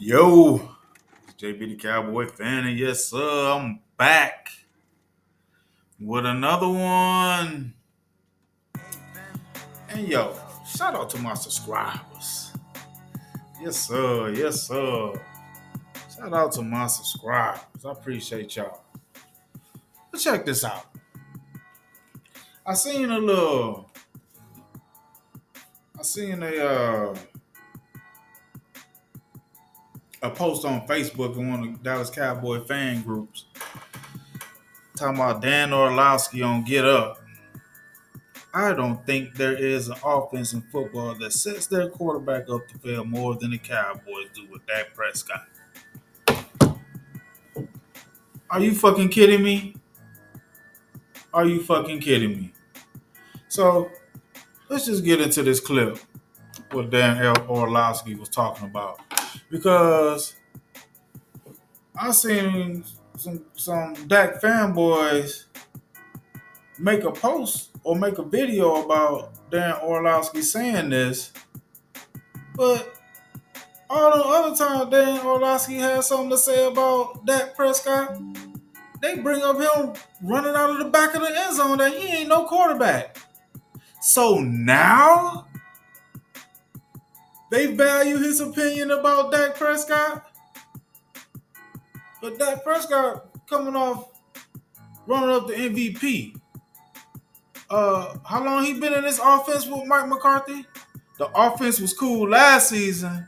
Yo, it's JB the Cowboy fan, and yes, sir, I'm back with another one. And yo, shout out to my subscribers. Yes, sir, yes, sir. Shout out to my subscribers. I appreciate y'all. But check this out. I seen a little, I seen a post on Facebook in one of the Dallas Cowboy fan groups talking about Dan Orlovsky on Get Up. I don't think there is an offense in football that sets their quarterback up to fail more than the Cowboys do with Dak Prescott. Are you fucking kidding me? Are you fucking kidding me? So let's just get into this clip what Dan Orlovsky was talking about, because I seen some Dak fanboys make a post or make a video about Dan Orlovsky saying this, but all the other times Dan Orlovsky has something to say about Dak Prescott, they bring up him running out of the back of the end zone that he ain't no quarterback. So now they value his opinion about Dak Prescott. But Dak Prescott coming off running up the MVP. How long he been in this offense with Mike McCarthy? The offense was cool last season.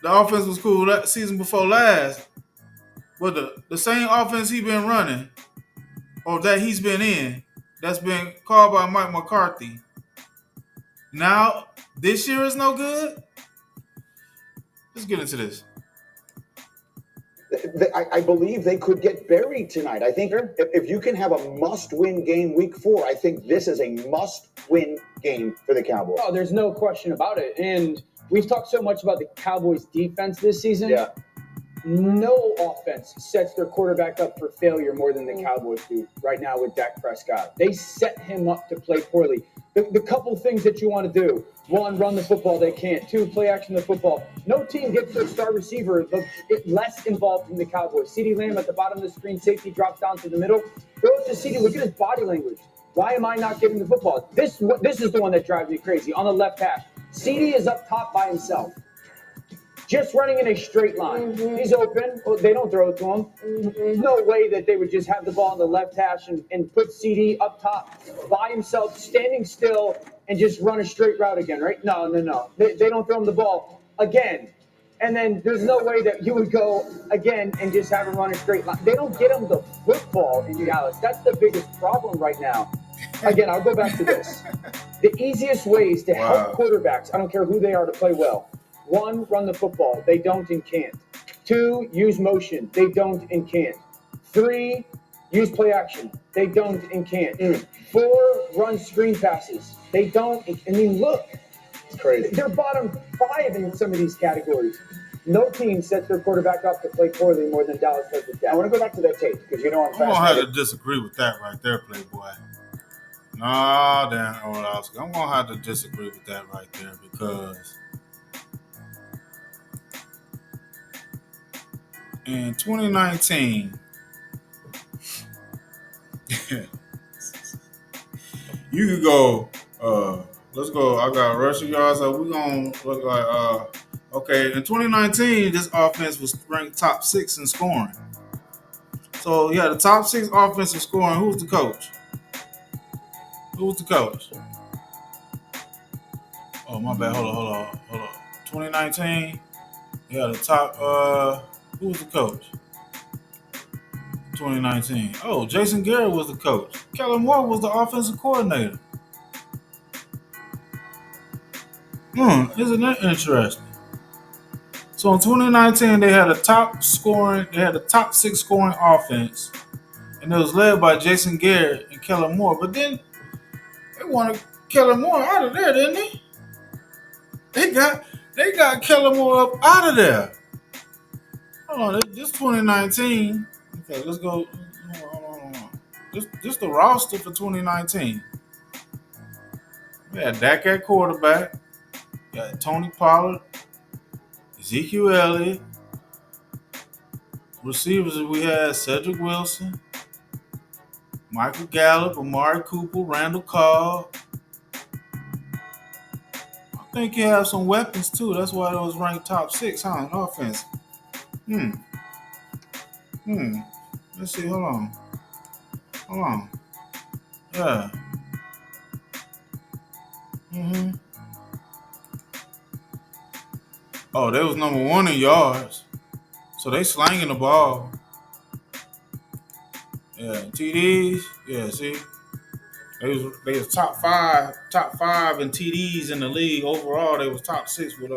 The offense was cool season before last. But the same offense he been running, or that he's been in, that's been called by Mike McCarthy. Now, this year is no good? Let's get into this. I believe they could get buried tonight. I think if you can have a must-win game week 4, I think this is a must-win game for the Cowboys. Oh, there's no question about it. And we've talked so much about the Cowboys' defense this season. Yeah. No offense sets their quarterback up for failure more than the Cowboys do right now with Dak Prescott. They set him up to play poorly. The couple things that you want to do: one, run the football. They can't. Two, play action the football. No team gets their star receiver less involved than the Cowboys. CeeDee Lamb at the bottom of the screen, safety drops down to the middle. Goes to CeeDee. Look at his body language. Why am I not giving the football? This is the one that drives me crazy. On the left hash, CeeDee is up top by himself, just running in a straight line. Mm-hmm. He's open. Well, they don't throw it to him. Mm-hmm. No way that they would just have the ball on the left hash and put CeeDee up top by himself, standing still, and just run a straight route again, right? No. They don't throw him the ball again. And then there's no way that you would go again and just have him run a straight line. They don't get him the football in Dallas. That's the biggest problem right now. Again, I'll go back to this. The easiest ways to help quarterbacks, I don't care who they are, to play well. 1, run the football. They don't and can't. 2, use motion. They don't and can't. 3, use play action. They don't and can't. 4, run screen passes. They don't. I mean, look. It's crazy. They're bottom 5 in some of these categories. No team sets their quarterback up to play poorly more than Dallas does with that. I want to go back to that tape because I'm going to have to disagree with that right there, Playboy. Nah, Dan Orlovsky. I'm going to have to disagree with that right there, because in 2019, you could go, let's go, I got rushing yards, so we're going to look like, okay, in 2019, this offense was ranked top 6 in scoring. So, yeah, the top 6 offensive scoring. Who's the coach? Who's the coach? Oh, my bad, hold on. 2019, yeah, the top, who was the coach? 2019. Oh, Jason Garrett was the coach. Kellen Moore was the offensive coordinator. Isn't that interesting? So in 2019, they had a top 6 scoring offense, and it was led by Jason Garrett and Kellen Moore. But then they wanted Kellen Moore out of there, didn't they? They got Kellen Moore up out of there. Hold on, this 2019. Okay, let's go. Hold on. Just the roster for 2019. We had Dak at quarterback. You had Tony Pollard. Ezekiel Elliott. Receivers we had Cedric Wilson, Michael Gallup, Amari Cooper, Randall Cobb. I think he has some weapons too. That's why it was ranked top 6, huh? In offense. Hmm. Let's see. Hold on. Yeah. Oh, they was number 1 in yards. So they slanging the ball. Yeah. TDs. Yeah. See. They was top five in TDs in the league overall. They was top 6 with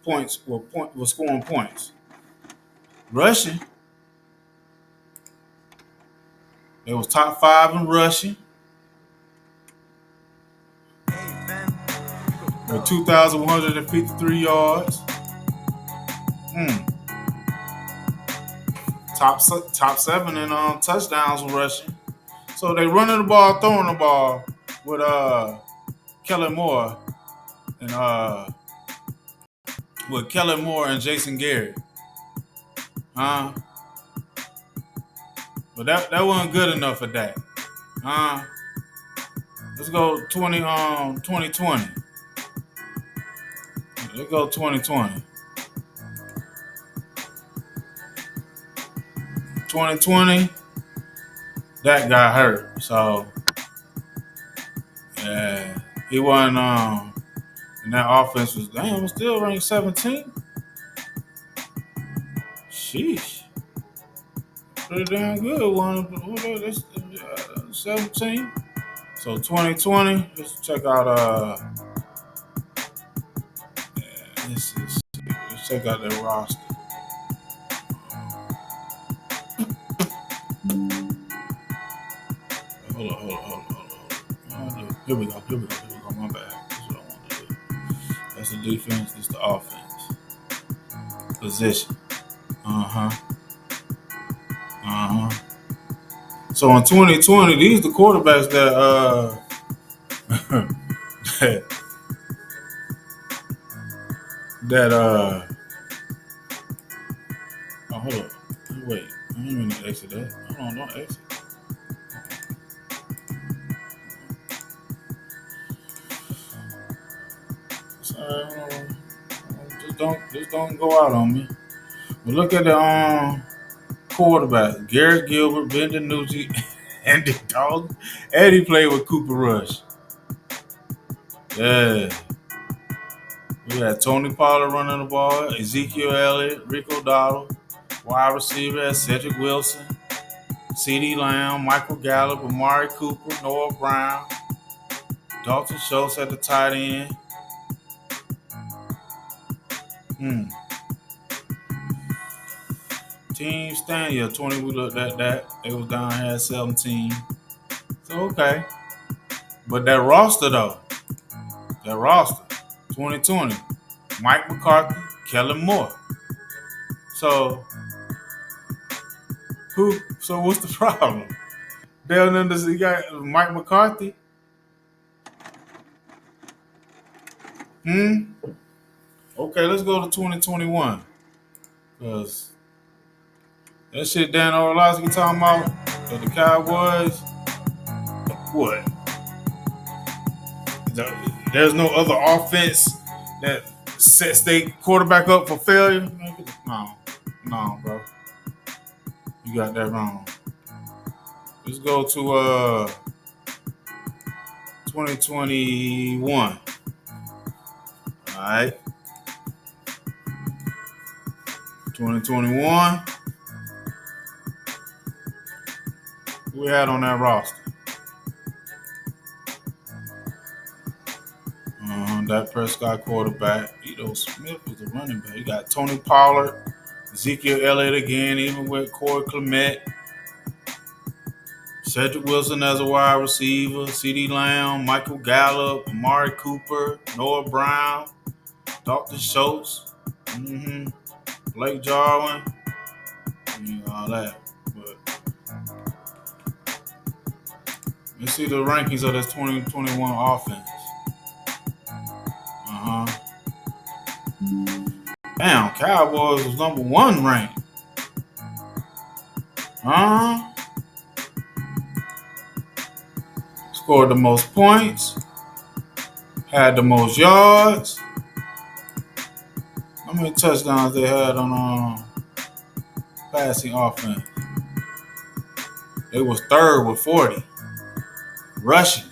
points. Was scoring points. Rushing. They was top 5 in rushing with 2,153 yards. Top 7 in touchdowns rushing. So they running the ball, throwing the ball with Kellen Moore and Jason Garrett. But that wasn't good enough for that. Let's go 2020. Let's go 2020. 2020, that got hurt. So yeah, he wasn't and that offense was still ranked 17. Sheesh. Pretty damn good. 17. So 2020, let's check out let's check out their roster. Hold on. Here we go. My bad. That's what I want to do. That's the defense. This the offense. Position. So in 2020, these the quarterbacks that that oh, hold up. Wait. I don't even exit that. Hold on, don't exit. Sorry, just don't go out on me. But look at the quarterback. Garrett Gilbert, Ben DiNucci, Andy Dalton. Eddie played with Cooper Rush. Yeah. We had Tony Pollard running the ball, Ezekiel Elliott, Rico Dowdle, wide receiver Cedric Wilson, CeeDee Lamb, Michael Gallup, Amari Cooper, Noah Brown, Dalton Schultz at the tight end. Team stand, 20, we looked at that. They was down here at 17. So, okay. But that roster, 2020, Mike McCarthy, Kellen Moore. So what's the problem? You got Mike McCarthy. Okay, let's go to 2021. Because that shit Dan Orlovsky talking about that the Cowboys, what? There's no other offense that sets their quarterback up for failure? No, bro. You got that wrong. Let's go to 2021. All right. 2021. Who we had on that roster? Dak Prescott quarterback. Edo Smith was the running back. You got Tony Pollard, Ezekiel Elliott again, even with Corey Clement. Cedric Wilson as a wide receiver, CeeDee Lamb, Michael Gallup, Amari Cooper, Noah Brown, Dr. Schultz, Blake Jarwin, all that. But let's see the rankings of this 2021 offense. Damn, Cowboys was number 1 ranked. Scored the most points, had the most yards. How many touchdowns they had on passing offense? They was 3rd with 40. Rushing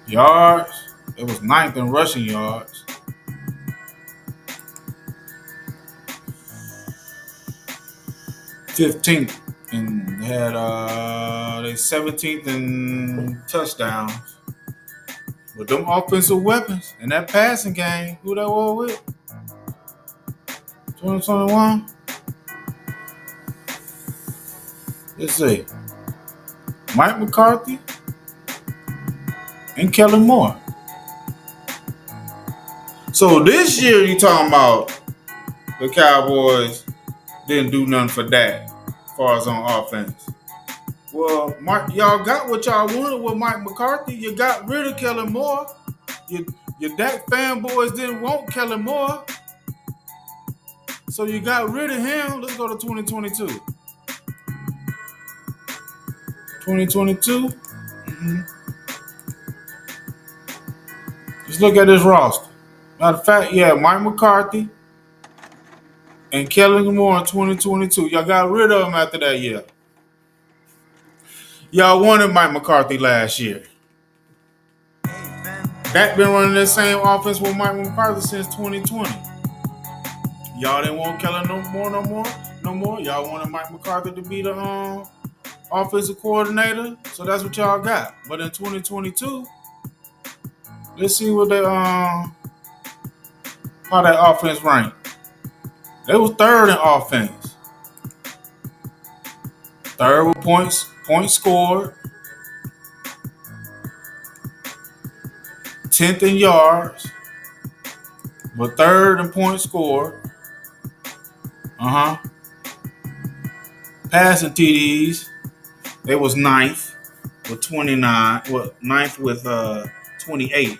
yards, it was 9th in rushing yards. 15th, and had they 17th in touchdowns. With them offensive weapons and that passing game, who that was with? 2021. Let's see. Mike McCarthy and Kellen Moore. So this year you talking about the Cowboys didn't do nothing for Dak as far as on offense. Well, y'all got what y'all wanted with Mike McCarthy. You got rid of Kellen Moore. Your Dak fanboys didn't want Kellen Moore. So you got rid of him. Let's go to 2022. 2022. Mm-hmm. Just look at this roster. Matter of fact, yeah, Mike McCarthy and Kellen Moore in 2022. Y'all got rid of him after that year. Y'all wanted Mike McCarthy last year. Dak been running the same offense with Mike McCarthy since 2020. Y'all didn't want Kellen no more. Y'all wanted Mike McCarthy to be the offensive coordinator, so that's what y'all got. But in 2022, let's see what they how that offense ranked. They was 3rd in offense. 3rd with points scored. 10th in yards, but 3rd in points scored. Passing TDs, they was 9th with 29. Well, 9th with 28.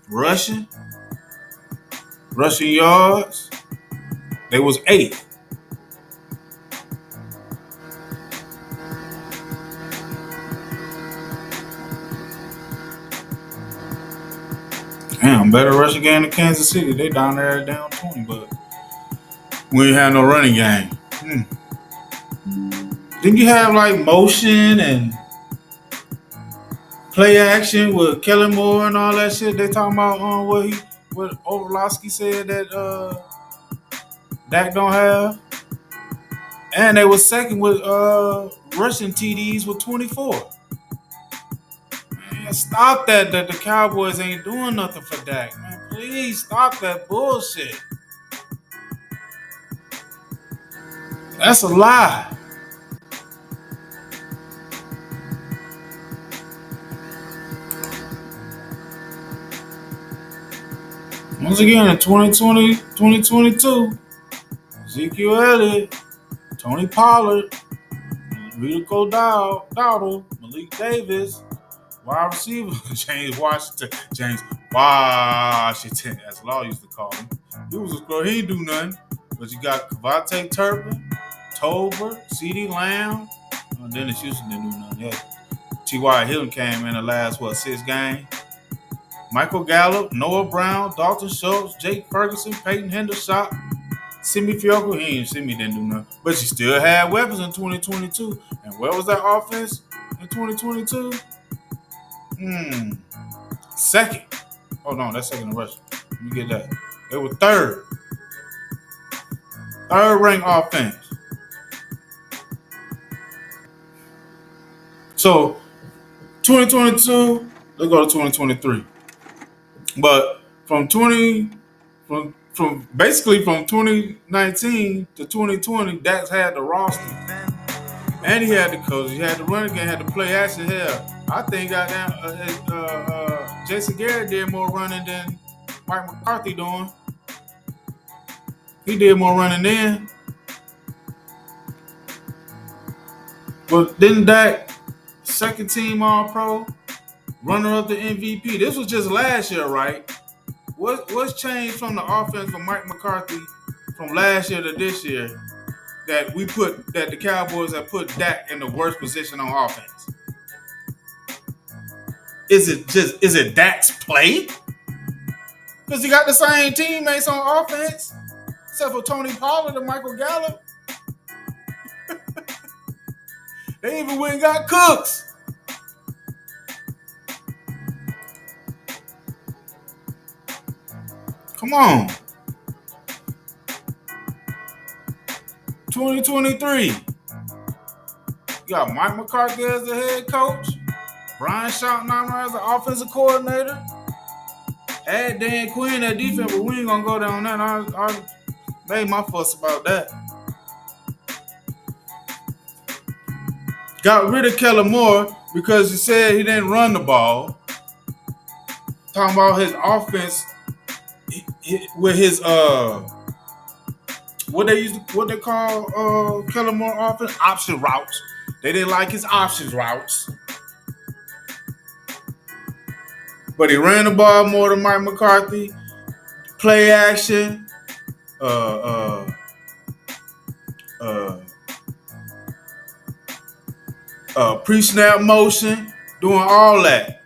Rushing yards, they was 8th. Damn, better rushing game than Kansas City. They down there down 20, but we ain't had no running game. Didn't you have like motion and play action with Kellen Moore and all that shit? They talking about what Orlovsky said that Dak don't have. And they was 2nd with rushing TDs with 24. Man, stop that the Cowboys ain't doing nothing for Dak. Man, please stop that bullshit. That's a lie. Once again, in 2020, 2022, Ezekiel Elliott, Tony Pollard, Rita Dowdle, Malik Davis, wide receiver, James Washington, as Law used to call him. He was a scrub. He didn't do nothing. But you got Kavante Turpin, Tolbert, CeeDee Lamb, and Dennis Houston didn't do nothing. Yeah. T.Y. Hilton came in the last, 6 games. Michael Gallup, Noah Brown, Dalton Schultz, Jake Ferguson, Peyton Hendershot, Simi Fioco. Simi didn't do nothing. But you still had weapons in 2022. And where was that offense in 2022? 2nd. Oh, no, that's 2nd in rushing. Let me get that. They were 3rd. 3rd ranked offense. So, 2022, let's go to 2023. But from 2019 to 2020, Dax had the roster. And he had the coach. He had the running game, had the play action. Hell, I think Jason Garrett did more running than Mike McCarthy doing. He did more running then. But didn't Dak 2nd team All-Pro? runner up the MVP. This was just last year, right? What's changed from the offense from Mike McCarthy from last year to this year that the Cowboys have put Dak in the worst position on offense? Is it Dak's play? Because he got the same teammates on offense, except for Tony Pollard and Michael Gallup. They even went and got Cooks. Come on. 2023. You got Mike McCarthy as the head coach. Brian Schottenheimer as the offensive coordinator. Add Dan Quinn at defense, but we ain't going to go down that. I made my fuss about that. Got rid of Kellen Moore because he said he didn't run the ball. Talking about his offense with his what they call Kellen Moore offense, option routes. They didn't like his options routes. But he ran the ball more than Mike McCarthy. Play action. Pre-snap motion. Doing all that.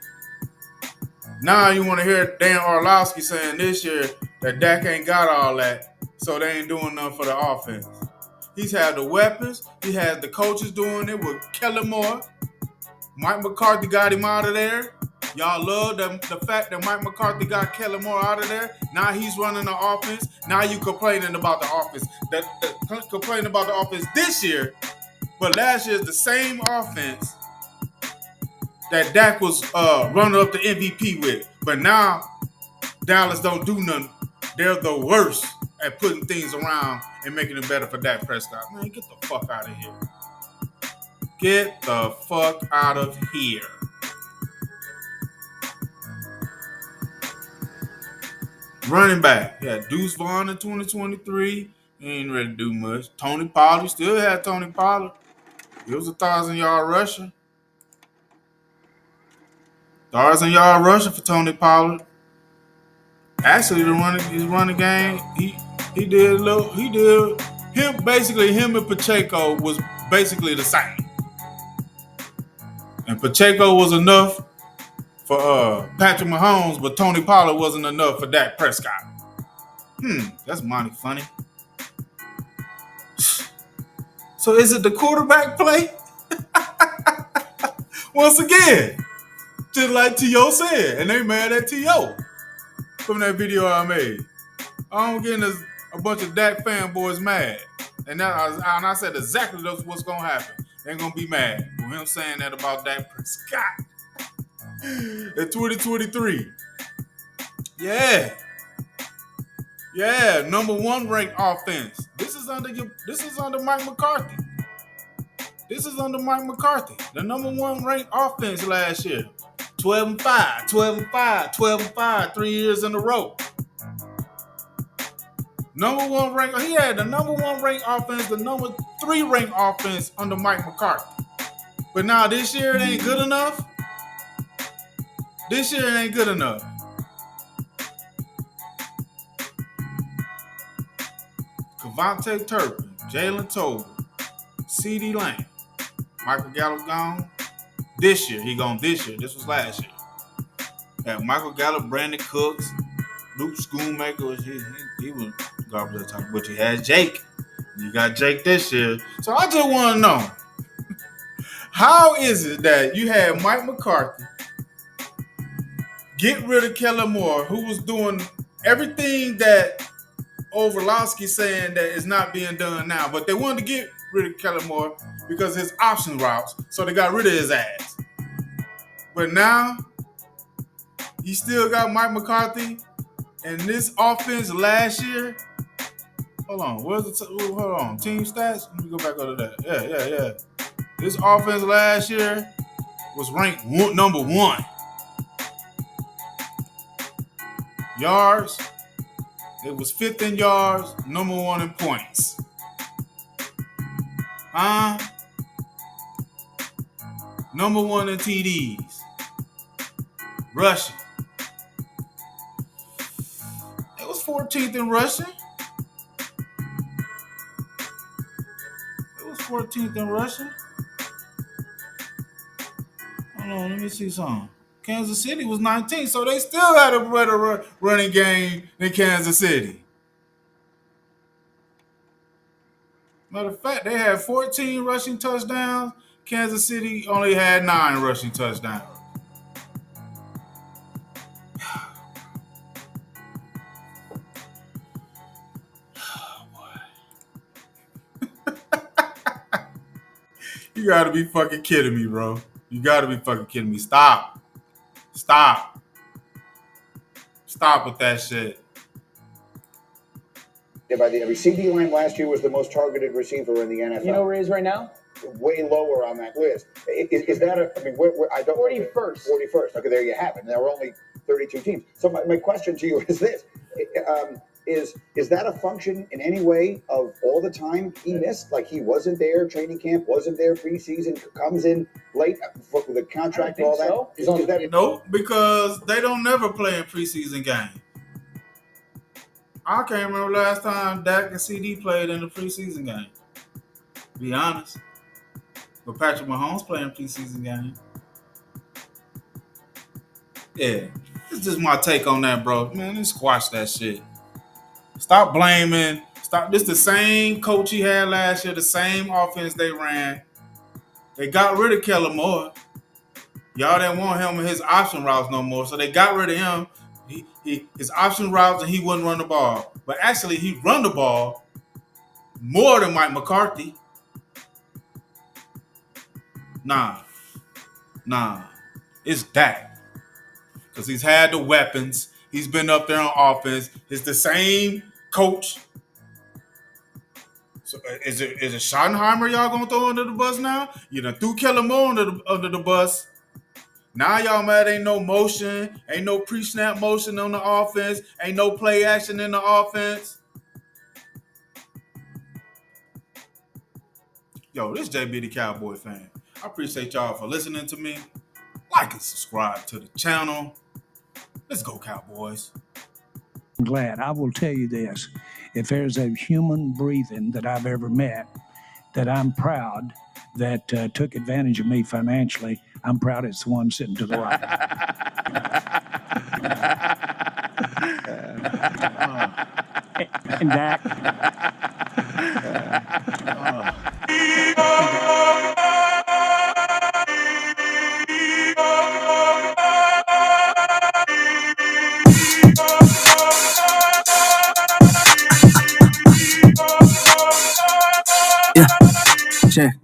Now you want to hear Dan Orlovsky saying this year that Dak ain't got all that, so they ain't doing nothing for the offense. He's had the weapons. He had the coaches doing it with Kellen Moore. Mike McCarthy got him out of there. Y'all love the fact that Mike McCarthy got Kellen Moore out of there. Now he's running the offense. Now you complaining about the offense. Complaining about the offense this year, but last year is the same offense that Dak was running up the MVP with. But now Dallas don't do nothing. They're the worst at putting things around and making it better for Dak Prescott. Man, get the fuck out of here. Get the fuck out of here. Running back. Yeah, Deuce Vaughn in 2023. He ain't ready to do much. Tony Pollard. Still had Tony Pollard. He was a 1,000-yard rusher. 1,000-yard rusher for Tony Pollard. Actually, his running game, he did a little. He did him and Pacheco was basically the same. And Pacheco was enough for Patrick Mahomes, but Tony Pollard wasn't enough for Dak Prescott. That's mighty funny. So is it the quarterback play? Once again, just like T.O. said, and they mad at T.O. from that video I made. I'm getting a bunch of Dak fanboys mad. And I said exactly that's what's going to happen. They're going to be mad for him saying that about Dak Prescott in 2023. Yeah, number one ranked offense. This is under Mike McCarthy. The number one ranked offense last year. 12-5, 3 years in a row. Number one ranked. He had the number one ranked offense, the number 3 ranked offense under Mike McCarthy. But now this year it ain't good enough. Kevontae Turpin, Jalen Tolbert, CeeDee Lamb, Michael Gallup gone. This year. This was last year. Had Michael Gallup, Brandon Cooks, Luke Schoonmaker. He was garbage time, but you had Jake. You got Jake this year. So I just want to know, how is it that you had Mike McCarthy get rid of Kellen Moore, who was doing everything that Orlovsky saying that is not being done now, but they wanted to get rid of Kellen Moore because his option routes, so they got rid of his ass. But now you still got Mike McCarthy, and this offense last year. Hold on, team stats. Let me go back over that. Yeah. This offense last year was ranked number 1. Yards, it was 5th in yards, number 1 in points. Number 1 in TDs. Rushing. It was 14th in rushing. It was 14th in rushing. Hold on, let me see something. Kansas City was 19th, so they still had a better running game than Kansas City. Matter of fact, they had 14 rushing touchdowns. Kansas City only had 9 rushing touchdowns. You gotta be fucking kidding me, bro. You gotta be fucking kidding me. Stop with that shit. By the CD line last year was the most targeted receiver in the NFL. You know where he is right now? Way lower on that list. Is that a? I mean, I don't. 41st. 41st. Okay, there you have it. And there were only 32 teams. So my question to you is this: is that a function in any way of all the time he missed? Like he wasn't there, training camp wasn't there, preseason, comes in late with the contract and all that. So. Is that no? Because they don't never play in preseason games. I can't remember last time Dak and CD played in the preseason game. To be honest. But Patrick Mahomes playing preseason game. Yeah. It's just my take on that, bro. Man, just squash that shit. Stop blaming. This the same coach he had last year, the same offense they ran. They got rid of Kellen Moore. Y'all didn't want him in his option routes no more, so they got rid of him. His option routes, and he wouldn't run the ball. But actually, he run the ball more than Mike McCarthy. Nah. It's Dak. Because he's had the weapons. He's been up there on offense. It's the same coach. So is it Schottenheimer y'all gonna throw under the bus now? You done threw Kellen Moore under the bus. Now y'all mad ain't no motion, ain't no pre-snap motion on the offense, ain't no play action in the offense. Yo, this JB the Cowboy fan. I appreciate y'all for listening to me. Like and subscribe to the channel. Let's go, Cowboys. I'm glad. I will tell you this. If there's a human breathing that I've ever met that I'm proud that took advantage of me financially, I'm proud it's the one sitting to the right. And Dak. Yeah, check.